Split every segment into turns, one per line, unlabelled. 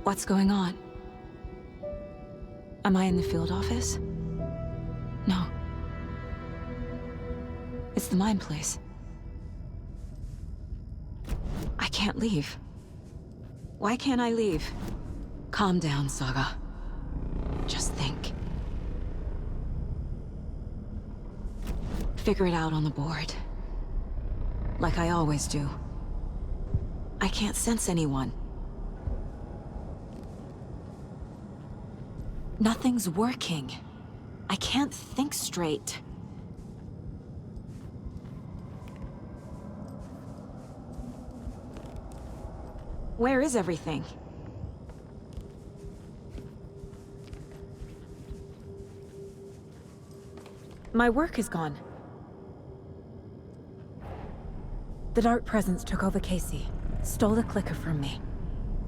What's going on? Am I in the field office? No. It's the mine place. I can't leave. Why can't I leave? Calm down, Saga. Just think. Figure it out on the board. Like I always do. I can't sense anyone. Nothing's working. I can't think straight. Where is everything? My work is gone. The Dark Presence took over Casey, stole the clicker from me.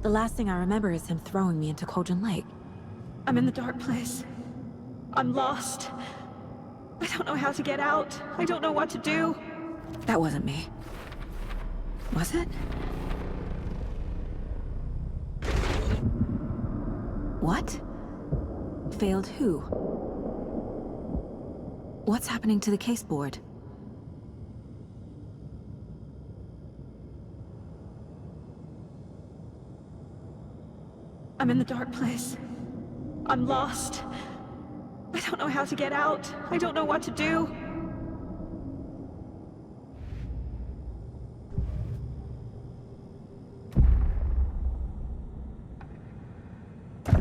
The last thing I remember is him throwing me into Cauldron Lake. I'm in the dark place. I'm lost. I don't know how to get out. I don't know what to do. That wasn't me. Was it? What? Failed who? What's happening to the case board? I'm in the dark place. I'm lost. I don't know how to get out. I don't know what to do.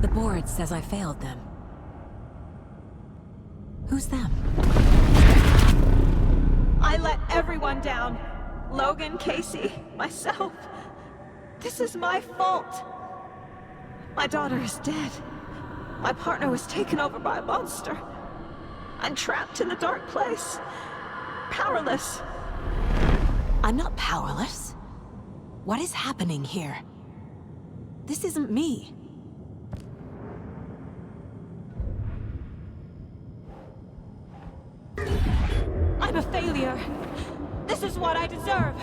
The board says I failed them. Who's them? I let everyone down. Logan, Casey, myself. This is my fault. My daughter is dead. My partner was taken over by a monster. I'm trapped in the dark place. Powerless. I'm not powerless. What is happening here? This isn't me. I'm a failure. This is what I deserve.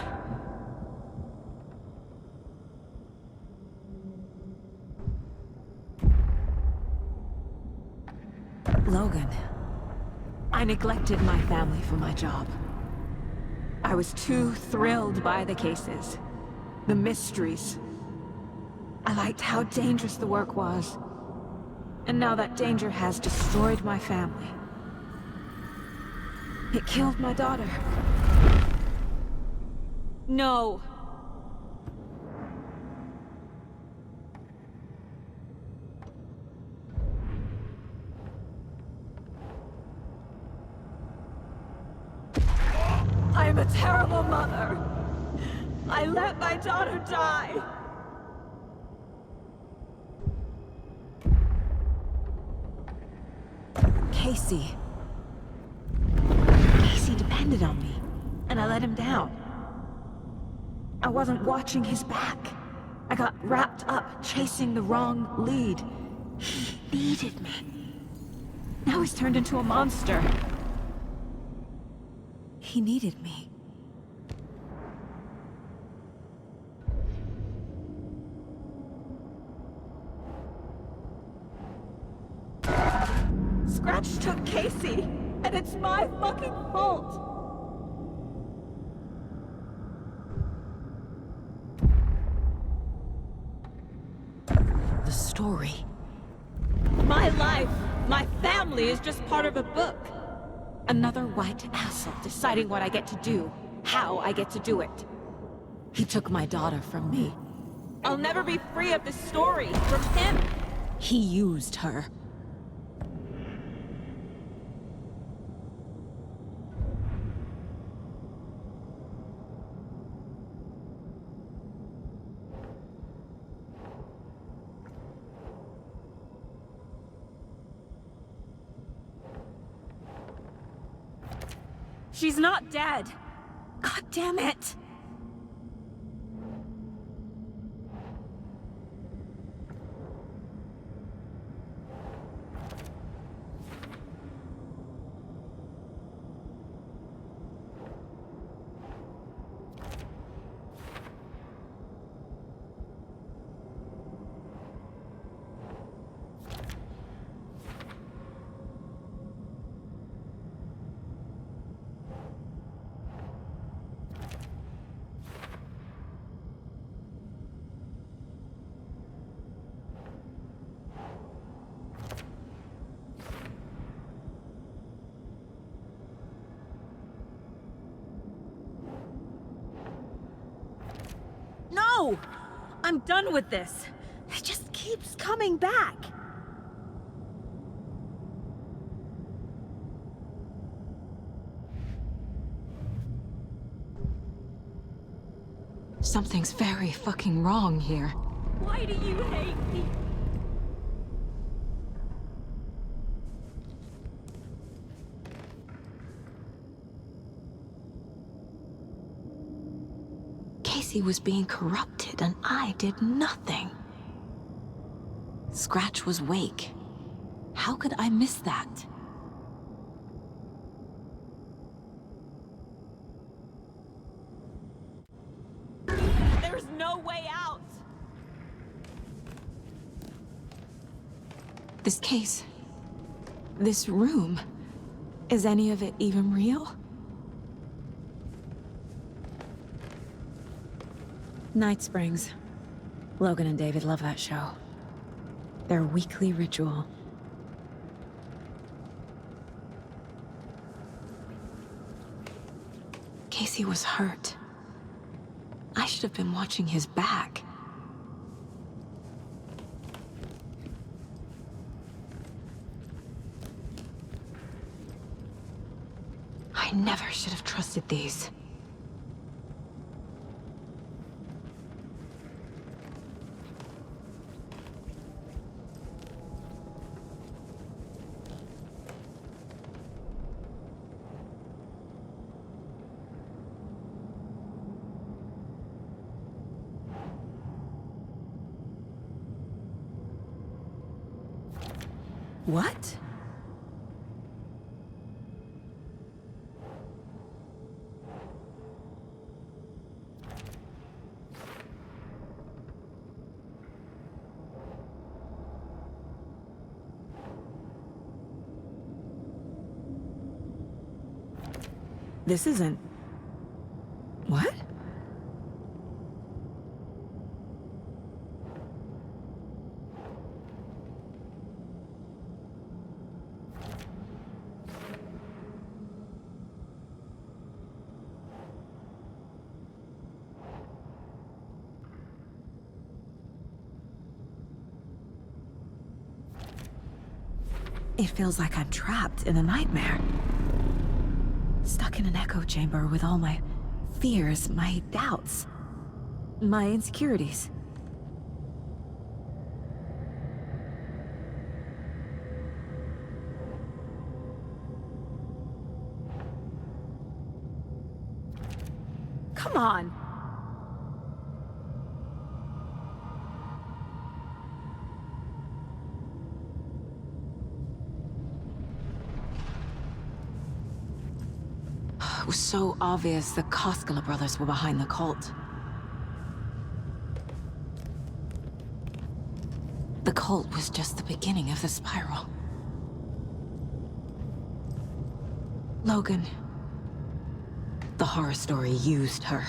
Logan. I neglected my family for my job. I was too thrilled by the cases, the mysteries. I liked how dangerous the work was. And now that danger has destroyed my family. It killed my daughter. No. I'm a terrible mother. I let my daughter die. Casey. Casey depended on me, and I let him down. I wasn't watching his back. I got wrapped up chasing the wrong lead. He needed me. Now he's turned into a monster. He needed me. Scratch took Casey, and it's my fucking fault. The story. My life, my family is just part of a book. Another white asshole deciding what I get to do, how I get to do it. He took my daughter from me. I'll never be free of this story from him. He used her. She's not dead. God damn it. No! I'm done with this. It just keeps coming back.
Something's very fucking wrong here.
Why do you hate me?
Casey was being corrupted and I did nothing. Scratch was Wake. How could I miss that?
There's no way out!
This case... this room... is any of it even real? Night Springs. Logan and David love that show. Their weekly ritual. Casey was hurt. I should have been watching his back. I never should have trusted these. What? This isn't... What? It feels like I'm trapped in a nightmare. Stuck in an echo chamber with all my fears, my doubts, my insecurities. Come on! It was so obvious the Koskela brothers were behind the cult. The cult was just the beginning of the spiral. Logan. The horror story used her.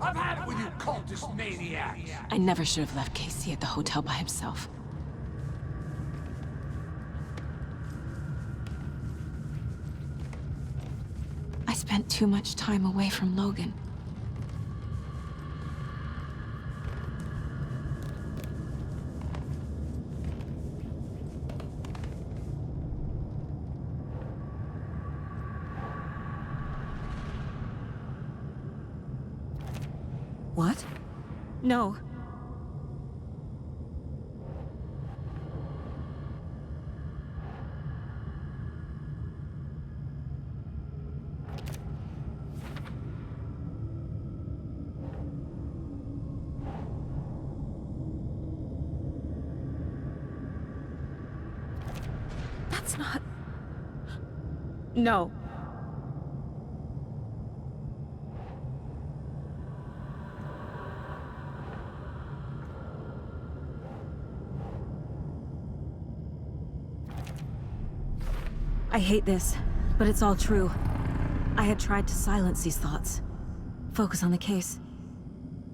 I've had it with you cultist maniacs!
I never should have left Casey at the hotel by himself. I spent too much time away from Logan. What? No. That's not... No. I hate this, but it's all true. I had tried to silence these thoughts. Focus on the case.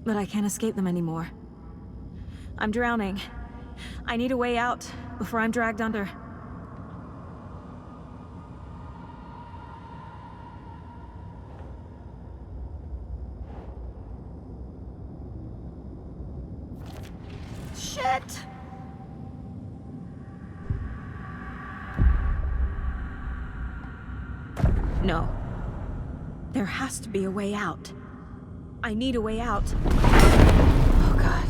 But I can't escape them anymore. I'm drowning. I need a way out before I'm dragged under.
yet.
No. There has to be a way out. I need a way out. Oh, God.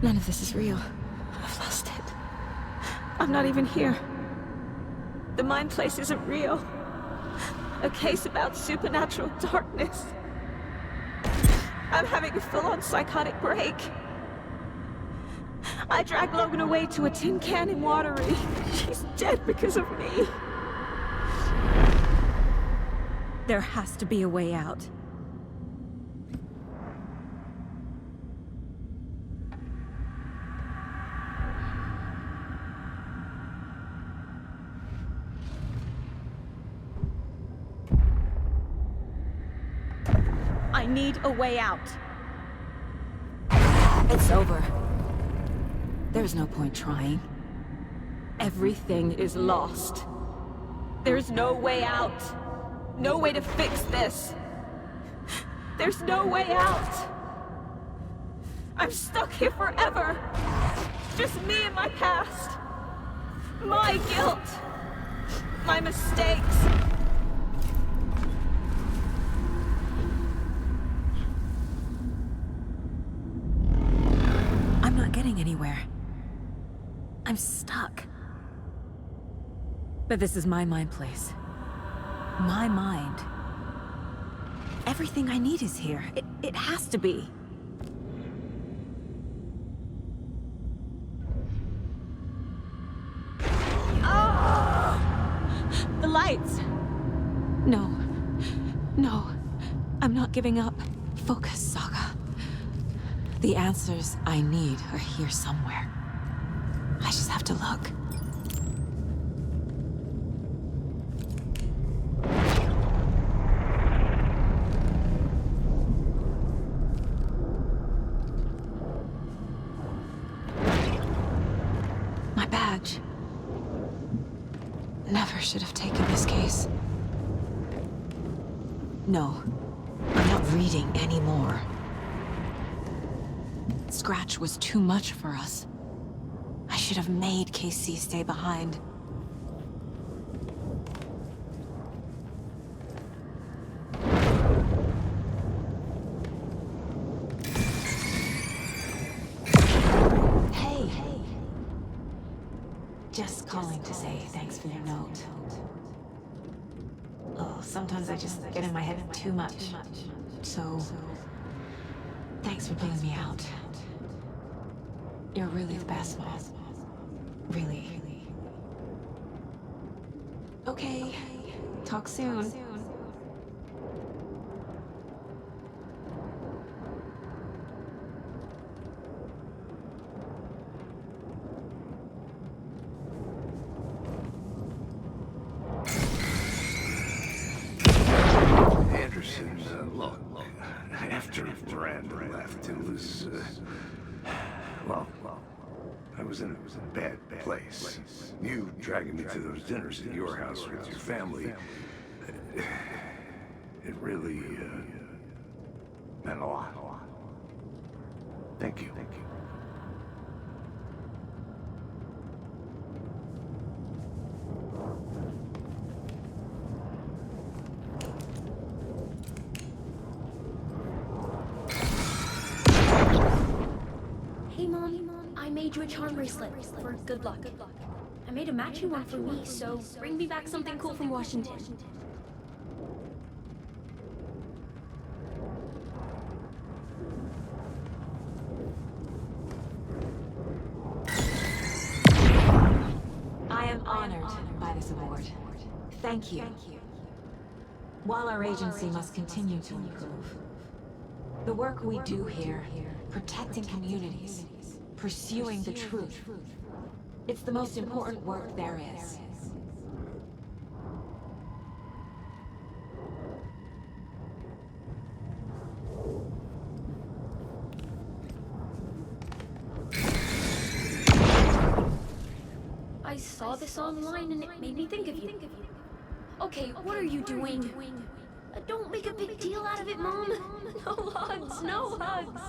None of this is real.
I've lost it. I'm not even here. The mind place isn't real. A case about supernatural darkness. I'm having a full-on psychotic break. I dragged Logan away to a tin can in Watery. She's dead because of me.
There has to be a way out. I need a way out. It's over. There's no point trying. Everything is lost.
There's no way out. No way to fix this. There's no way out. I'm stuck here forever. Just me and my past. My guilt. My mistakes.
I'm not getting anywhere. I'm stuck. But this is my mind place. My mind. Everything I need is here. It has to be. The lights! No. No. I'm not giving up. Focus, Saga. The answers I need are here somewhere. I just have to look. My badge. Never should have taken this case. No, I'm not reading anymore. Scratch was too much for us. I should have made KC stay behind. Hey. Just calling to say thanks for your note. Oh, sometimes I just get in my head too much. So, thanks for pulling me out. You're really the best, Mom. Really. Okay. Talk soon.
Anderson, look, after Miranda left, it was, well, I was in a bad place. You dragging me to those dinners at your house with your family, it really, meant a lot. Thank you.
Hey Mom, I made you a charm bracelet for good luck. I made a matching one for me, so bring me back something cool from Washington.
I am honored by this award. Thank you. While our agency must continue to improve, the work we do here, protecting communities, pursuing the truth, it's the most important work there is.
I saw this online and it made me think of you. Okay, what are you doing? Don't make a big deal out of it, Mom. No hugs, no hugs.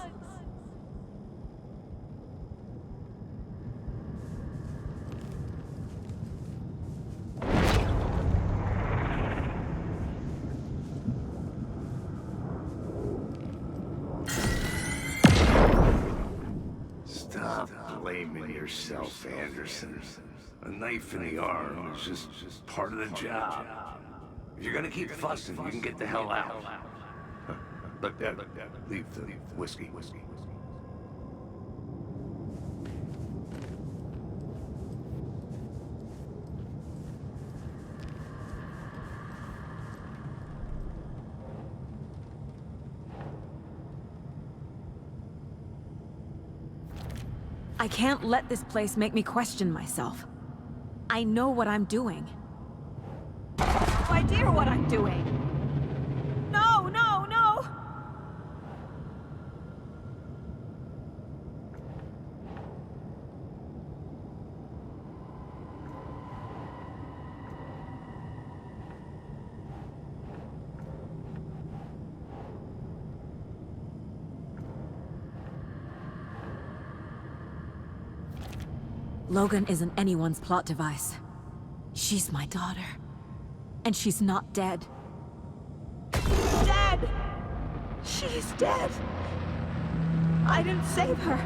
yourself, Anderson. A knife in the arm is just part of the job. If you're gonna keep fussing, you can get the hell out. But leave the whiskey.
I can't let this place make me question myself. I know what I'm doing.
No idea what I'm doing. No, no, no!
Logan isn't anyone's plot device. She's my daughter. And she's not dead.
Dead! She's dead! I didn't save her.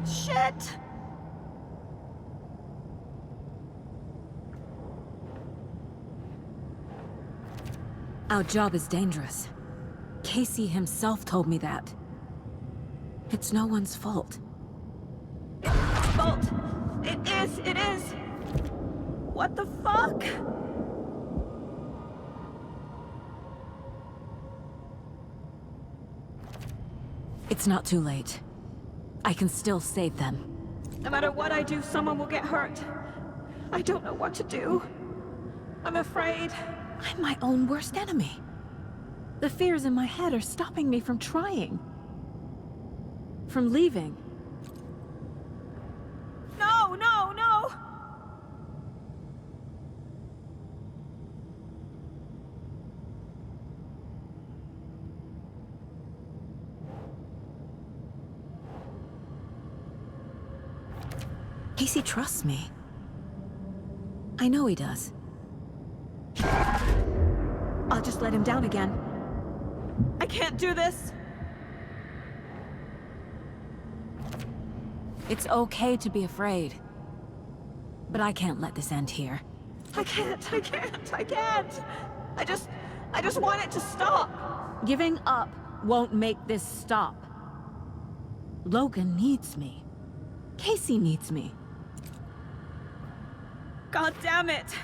Shit!
Our job is dangerous. Casey himself told me that. It's no one's fault.
Fault! It is! What the fuck?
It's not too late. I can still save them.
No matter what I do, someone will get hurt. I don't know what to do. I'm afraid.
I'm my own worst enemy. The fears in my head are stopping me from trying. From leaving.
No, no, no!
Casey trusts me. I know he does.
I'll just let him down again. I can't do this!
It's okay to be afraid. But I can't let this end here.
I can't! I just want it to stop!
Giving up won't make this stop. Logan needs me. Casey needs me.
God damn it!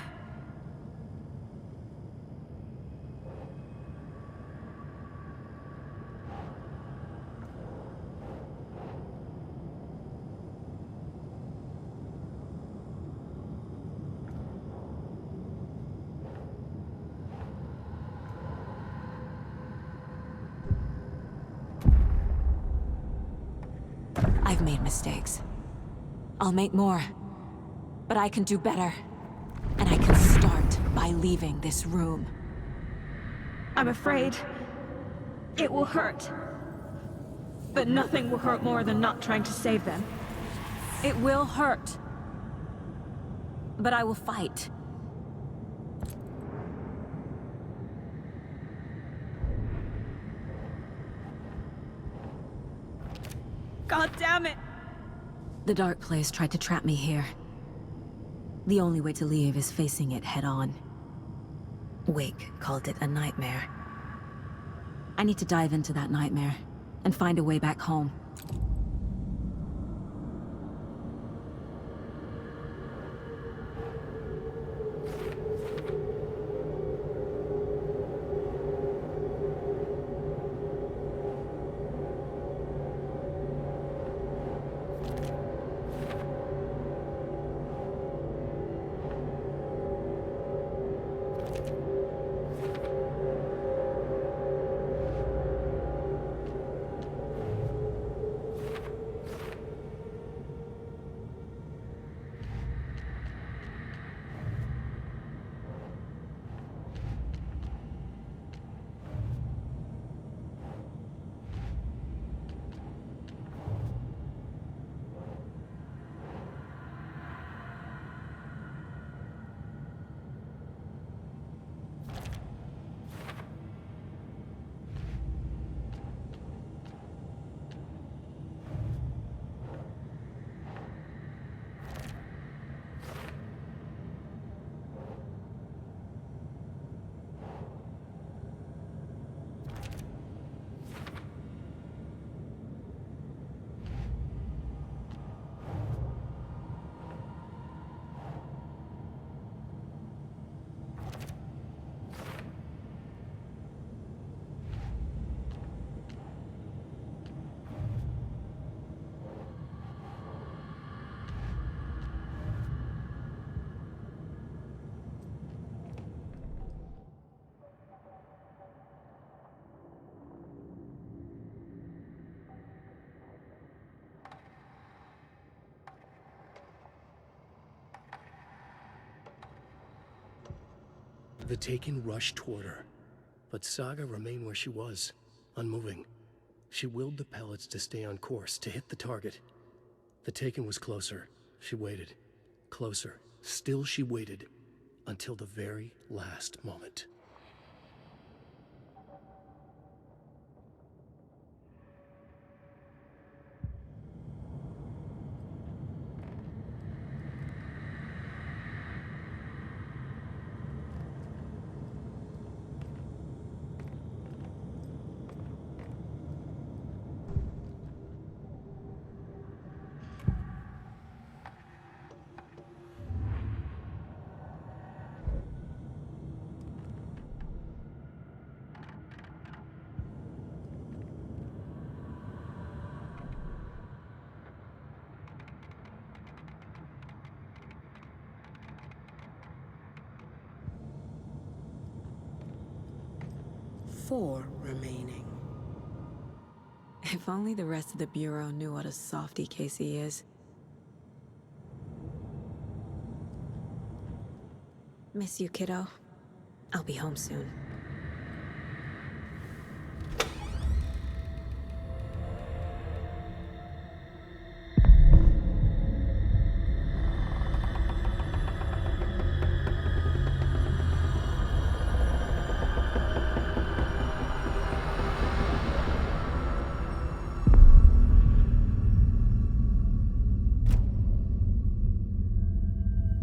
I've made mistakes. I'll make more. But I can do better. And I can start by leaving this room.
I'm afraid it will hurt. But nothing will hurt more than not trying to save them.
It will hurt. But I will fight.
God damn it!
The Dark Place tried to trap me here. The only way to leave is facing it head-on. Wake called it a nightmare. I need to dive into that nightmare and find a way back home.
The Taken rushed toward her, but Saga remained where she was, unmoving. She willed the pellets to stay on course, to hit the target. The Taken was closer. She waited. Closer. Still she waited, until the very last moment.
Four remaining.
If only the rest of the Bureau knew what a softie Casey is. Miss you, kiddo. I'll be home soon.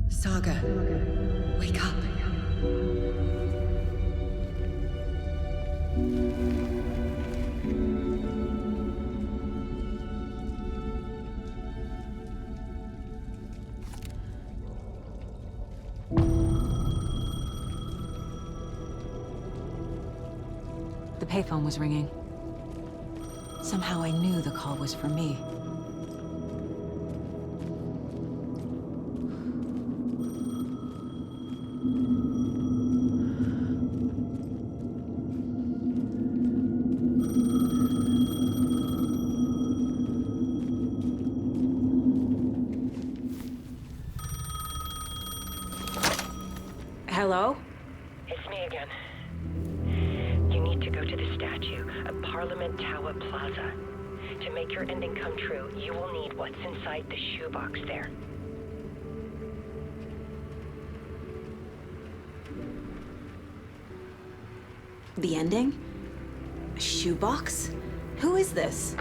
Saga, wake up.
The payphone was ringing. Somehow I knew the call was for me. Hello?
It's me again. You need to go to the statue at Parliament Tower Plaza. To make your ending come true, you will need what's inside the shoebox there.
The ending? A shoebox? Who is this?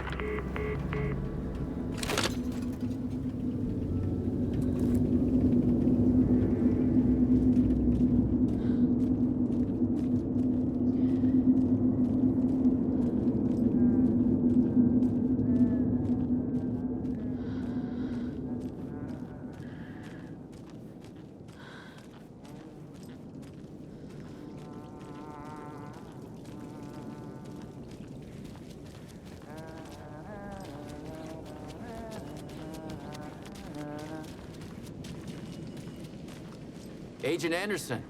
Agent Anderson.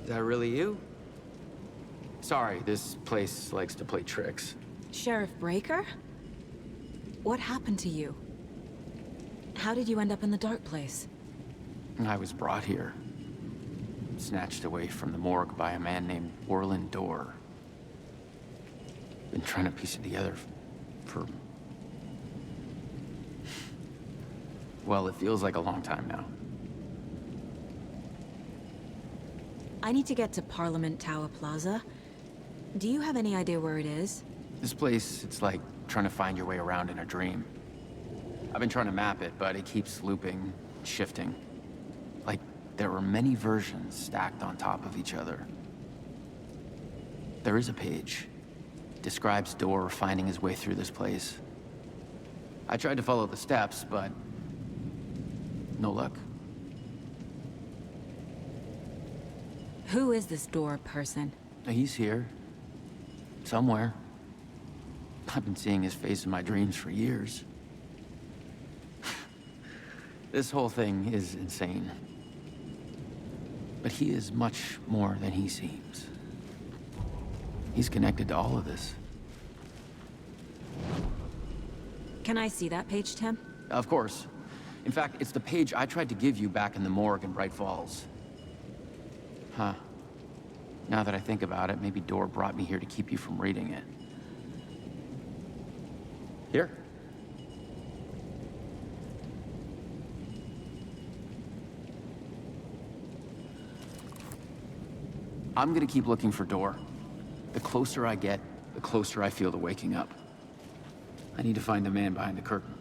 Is that really you? Sorry, this place likes to play tricks.
Sheriff Breaker? What happened to you? How did you end up in the dark place?
I was brought here. Snatched away from the morgue by a man named Warlin. Been trying to piece it together for... well, it feels like a long time now.
I need to get to Parliament Tower Plaza. Do you have any idea where it is?
This place, it's like trying to find your way around in a dream. I've been trying to map it, but it keeps looping, shifting. Like there were many versions stacked on top of each other. There is a page. Describes Door finding his way through this place. I tried to follow the steps, but no luck.
Who is this Door person?
He's here. Somewhere. I've been seeing his face in my dreams for years. This whole thing is insane. But he is much more than he seems. He's connected to all of this.
Can I see that page, Tim?
Of course. In fact, it's the page I tried to give you back in the morgue in Bright Falls. Huh. Now that I think about it, maybe Door brought me here to keep you from reading it. Here. I'm gonna keep looking for Door. The closer I get, the closer I feel to waking up. I need to find the man behind the curtain.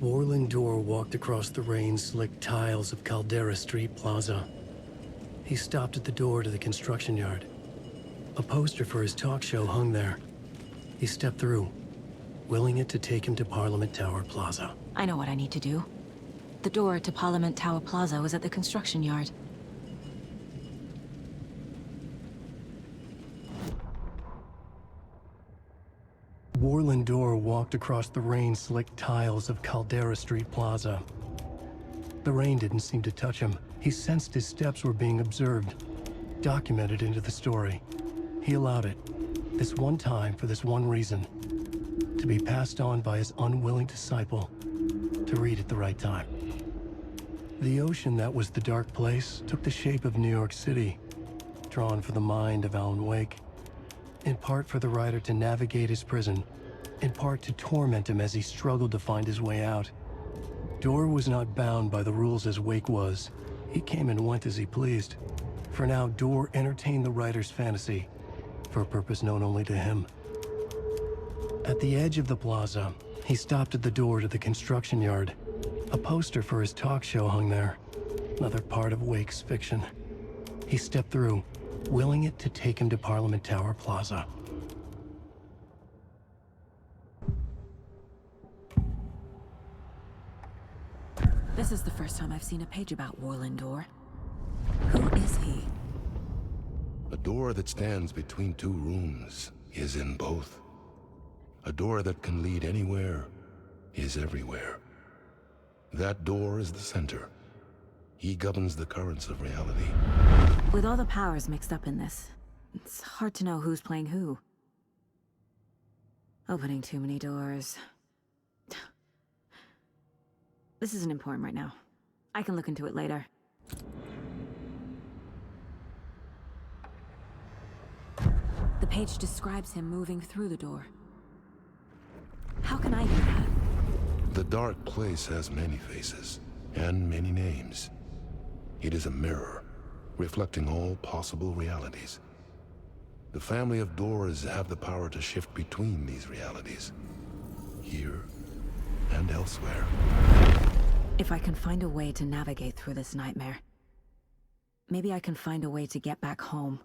Warlin Door walked across the rain-slicked tiles of Caldera Street Plaza. He stopped at the door to the construction yard. A poster for his talk show hung there. He stepped through, willing it to take him to Parliament Tower Plaza.
I know what I need to do. The door to Parliament Tower Plaza was at the construction yard.
Warlin Door walked across the rain-slicked tiles of Caldera Street Plaza. The rain didn't seem to touch him. He sensed his steps were being observed, documented into the story. He allowed it, this one time for this one reason, to be passed on by his unwilling disciple, to read at the right time. The ocean that was the dark place took the shape of New York City, drawn for the mind of Alan Wake. In part for the writer to navigate his prison, in part to torment him as he struggled to find his way out. Door was not bound by the rules as Wake was. He came and went as he pleased. For now, Door entertained the writer's fantasy, for a purpose known only to him. At the edge of the plaza, he stopped at the door to the construction yard. A poster for his talk show hung there, another part of Wake's fiction. He stepped through, willing it to take him to Parliament Tower Plaza.
This is the first time I've seen a page about Warlin Door. Who is he?
A door that stands between two rooms is in both. A door that can lead anywhere is everywhere. That door is the center. He governs the currents of reality.
With all the powers mixed up in this, it's hard to know who's playing who. Opening too many doors. This isn't important right now. I can look into it later. The page describes him moving through the door. How can I do that?
The dark place has many faces and many names. It is a mirror, reflecting all possible realities. The family of doors have the power to shift between these realities, here and elsewhere.
If I can find a way to navigate through this nightmare, maybe I can find a way to get back home.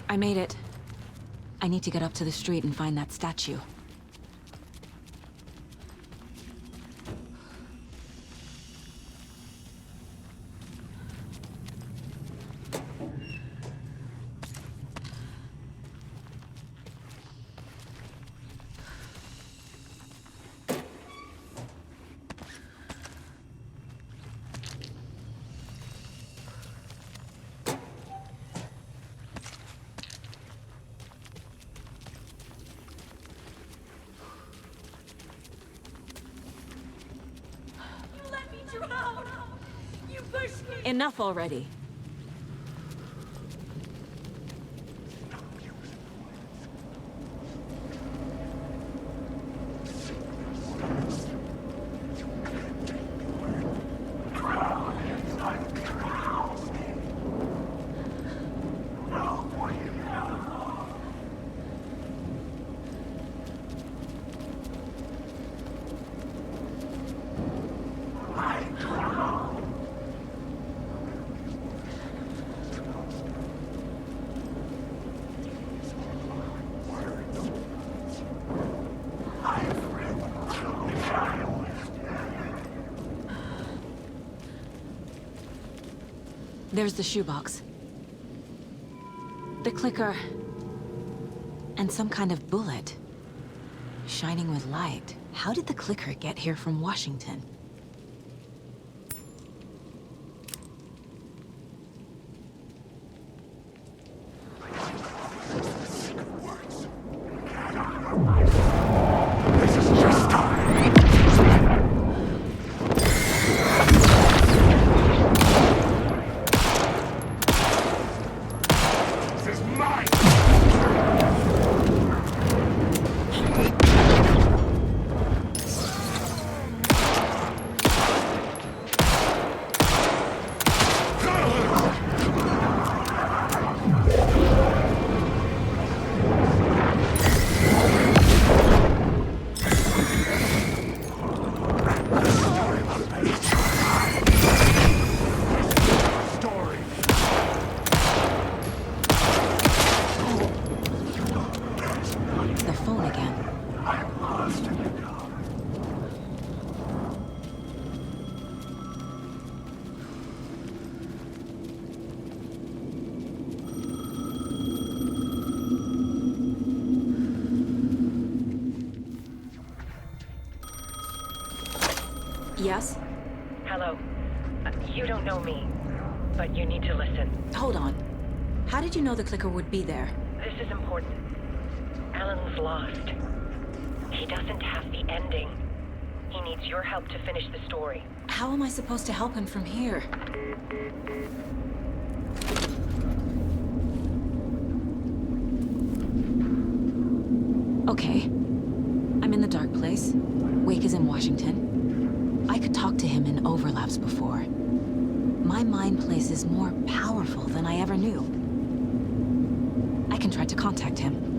I made it. I need to get up to the street and find that statue. Enough already. There's the shoebox. The clicker. And some kind of bullet. Shining with light. How did the clicker get here from Washington? Yes?
Hello. You don't know me, but you need to listen.
Hold on. How did you know the clicker would be there?
This is important. Alan's lost. He doesn't have the ending. He needs your help to finish the story.
How am I supposed to help him from here? Okay. I'm in the dark place. Wake is in Washington. I could talk to him in overlaps before. My mind place is more powerful than I ever knew. I can try to contact him.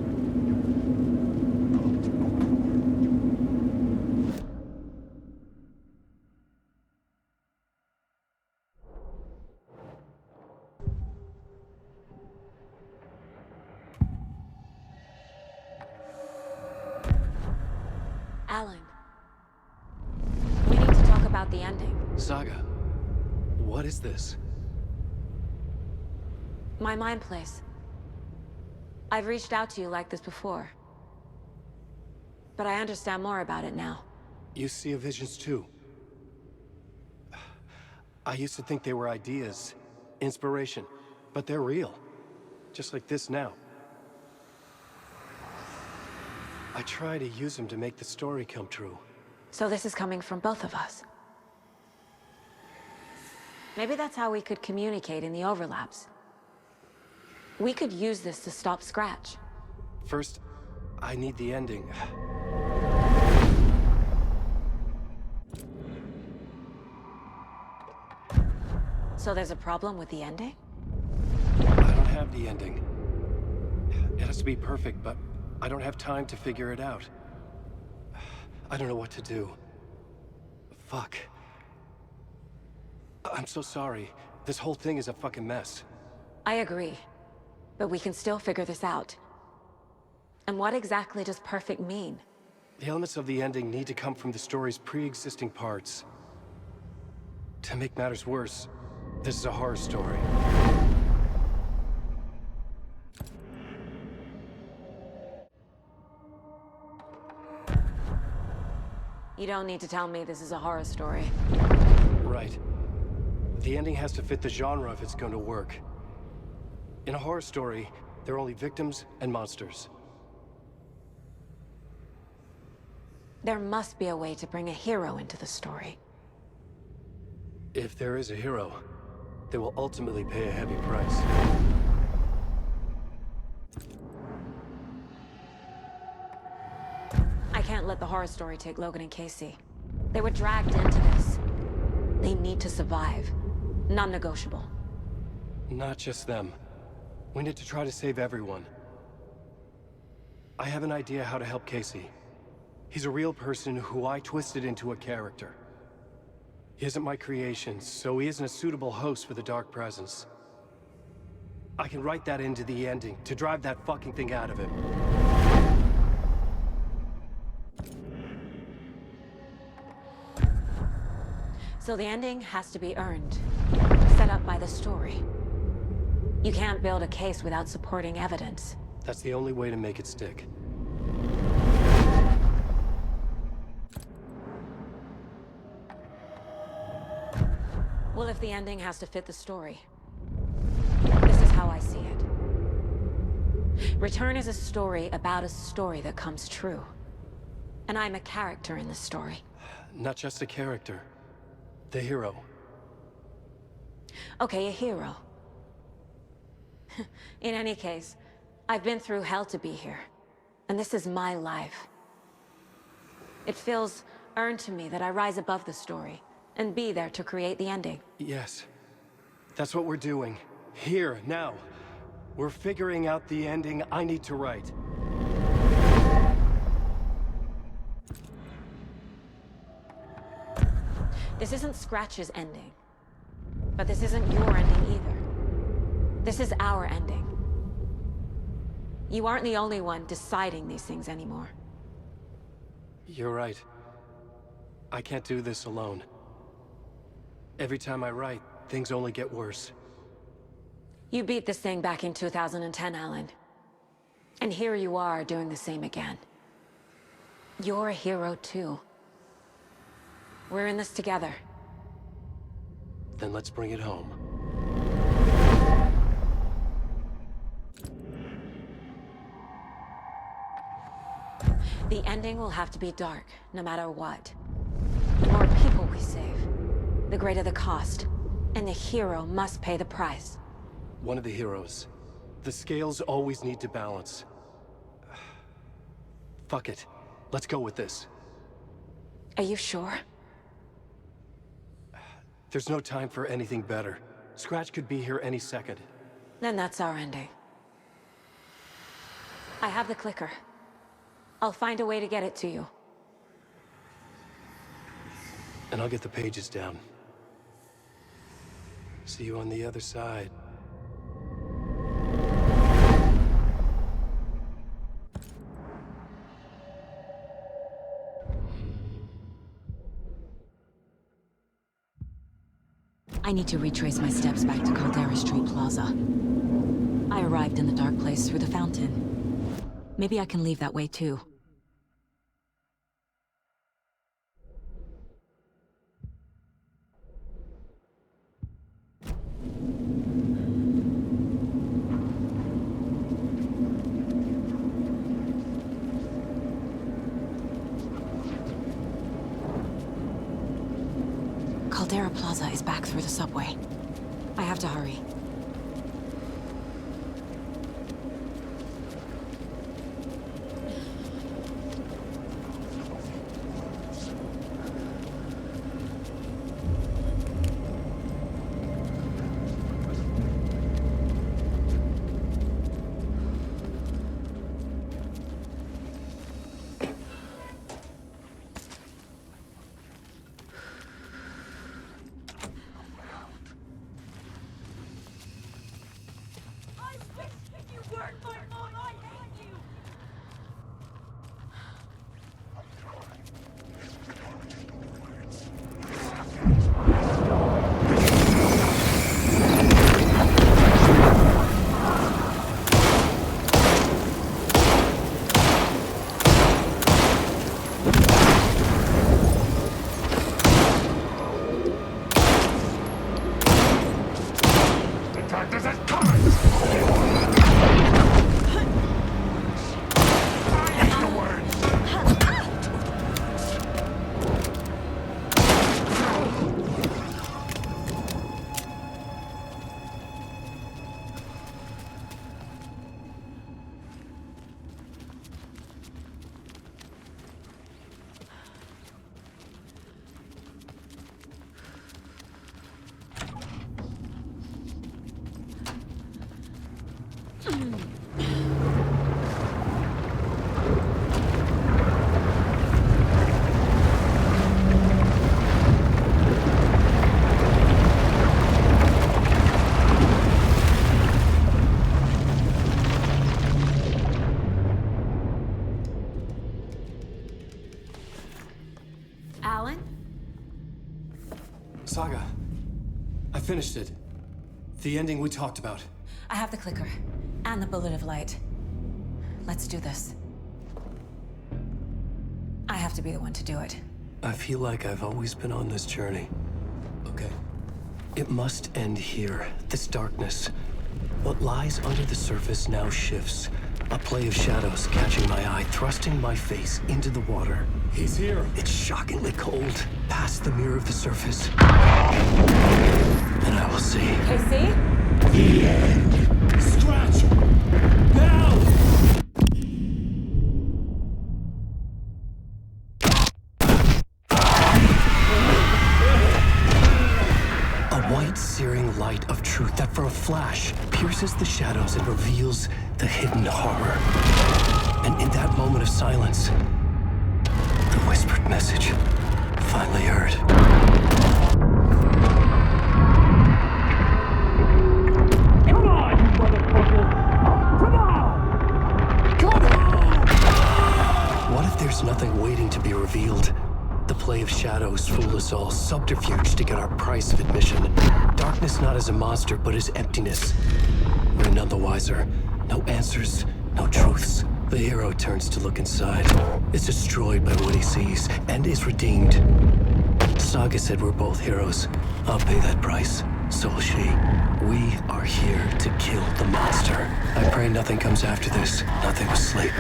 Alan. We need to talk about the ending.
Saga, what is this?
My mind place. I've reached out to you like this before. But I understand more about it now.
You see visions too. I used to think they were ideas, inspiration, but they're real. Just like this now. I try to use them to make the story come true.
So this is coming from both of us. Maybe that's how we could communicate in the overlaps. We could use this to stop Scratch.
First, I need the ending.
So there's a problem with the ending?
I don't have the ending. It has to be perfect, but I don't have time to figure it out. I don't know what to do. Fuck. I'm so sorry. This whole thing is a fucking mess.
I agree. But we can still figure this out. And what exactly does perfect mean?
The elements of the ending need to come from the story's pre-existing parts. To make matters worse, this is a horror story.
You don't need to tell me this is a horror story.
Right. The ending has to fit the genre if it's going to work. In a horror story, there are only victims and monsters.
There must be a way to bring a hero into the story.
If there is a hero, They will ultimately pay a heavy price.
I can't let the horror story take Logan and Casey. They were dragged into this. They need to survive. Non-negotiable.
Not just them. We need to try to save everyone. I have an idea how to help Casey. He's a real person who I twisted into a character. He isn't my creation, so he isn't a suitable host for the Dark Presence. I can write that into the ending to drive that fucking thing out of him.
So the ending has to be earned. Set up by the story. You can't build a case without supporting evidence.
That's the only way to make it stick.
Well, if the ending has to fit the story, this is how I see it. Return is a story about a story that comes true. And I'm a character in the story.
Not just a character. The hero.
Okay, a hero. In any case, I've been through hell to be here. And this is my life. It feels earned to me that I rise above the story and be there to create the ending.
Yes. That's what we're doing. Here, now. We're figuring out the ending I need to write.
This isn't Scratch's ending. But this isn't your ending either. This is our ending. You aren't the only one deciding these things anymore.
You're right. I can't do this alone. Every time I write, things only get worse.
You beat this thing back in 2010, Alan. And here you are doing the same again. You're a hero too. We're in this together.
Then let's bring it home.
The ending will have to be dark, no matter what. The more people we save, the greater the cost. And the hero must pay the price.
One of the heroes. The scales always need to balance. Fuck it. Let's go with this.
Are you sure?
There's no time for anything better. Scratch could be here any second.
Then that's our ending. I have the clicker. I'll find a way to get it to you.
And I'll get the pages down. See you on the other side.
I need to retrace my steps back to Caldera Street Plaza. I arrived in the dark place through the fountain. Maybe I can leave that way too. Caldera Plaza is back through the subway. I have to hurry.
Saga, I finished it. The ending we talked about.
I have the clicker. And the bullet of light. Let's do this. I have to be the one to do it.
I feel like I've always been on this journey. Okay. It must end here. This darkness. What lies under the surface now shifts. A play of shadows catching my eye, thrusting my face into the water. He's here. It's shockingly cold. Past the mirror of the surface. And I will see.
Casey?
The end. Scratch! Now! A white, searing light of truth that for a flash pierces the shadows and reveals the hidden horror. And in that moment of silence, the whispered message finally heard. Come on, you motherfucker! Come on! Come on! What if there's nothing waiting to be revealed? The play of shadows fool us all, subterfuge to get our price of admission. Darkness not as a monster, but as emptiness. We're none the wiser. No answers, no truths. The hero turns to look inside, is destroyed by what he sees, and is redeemed. Saga said we're both heroes. I'll pay that price. So will she. We are here to kill the monster. I pray nothing comes after this. Nothing but sleep.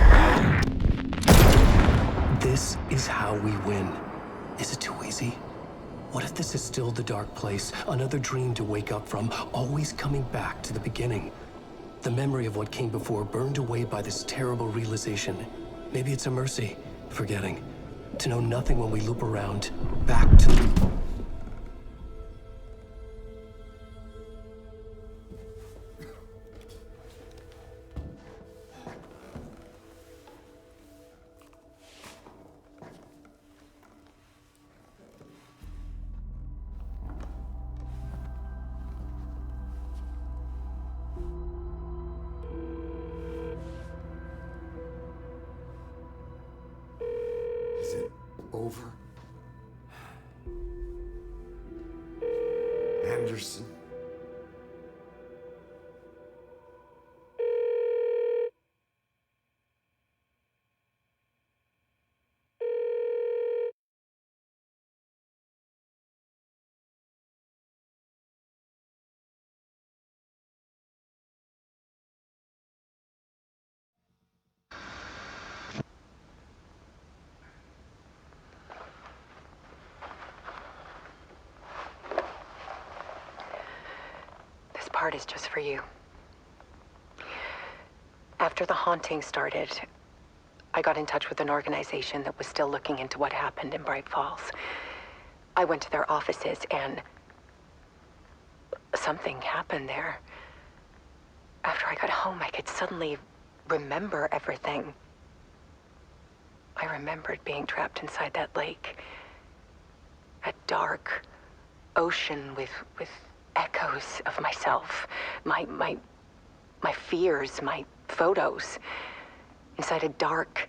This is how we win. Is it too easy? What if this is still the dark place? Another dream to wake up from, always coming back to the beginning. The memory of what came before burned away by this terrible realization. Maybe it's a mercy, forgetting. To know nothing when we loop around, back to...
Is it over? Anderson?
This part is just for you. After the haunting started, I got in touch with an organization that was still looking into what happened in Bright Falls. I went to their offices and something happened there. After I got home, I could suddenly remember everything. I remembered being trapped inside that lake. A dark ocean with echoes of myself. My fears, my photos. Inside a dark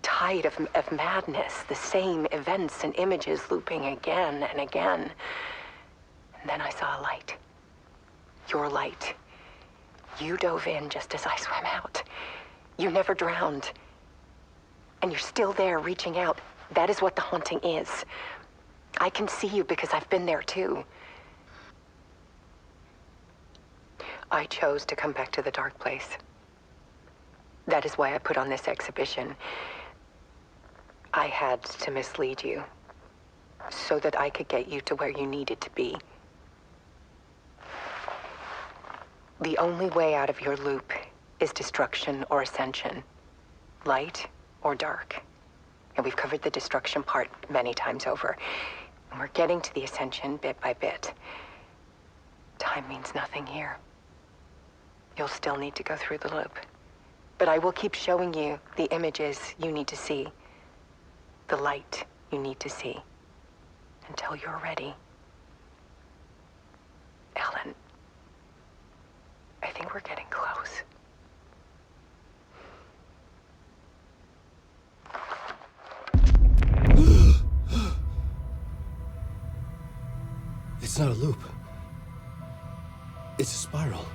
tide of madness. The same events and images looping again and again. And then I saw a light. Your light. You dove in just as I swam out. You never drowned. And you're still there reaching out. That is what the haunting is. I can see you because I've been there too. I chose to come back to the dark place. That is why I put on this exhibition. I had to mislead you so that I could get you to where you needed to be. The only way out of your loop is destruction or ascension, light or dark. And we've covered the destruction part many times over. And we're getting to the ascension bit by bit. Time means nothing here. You'll still need to go through the loop. But I will keep showing you the images you need to see, the light you need to see, until you're ready. Ellen, I think we're getting close.
It's not a loop. It's a spiral.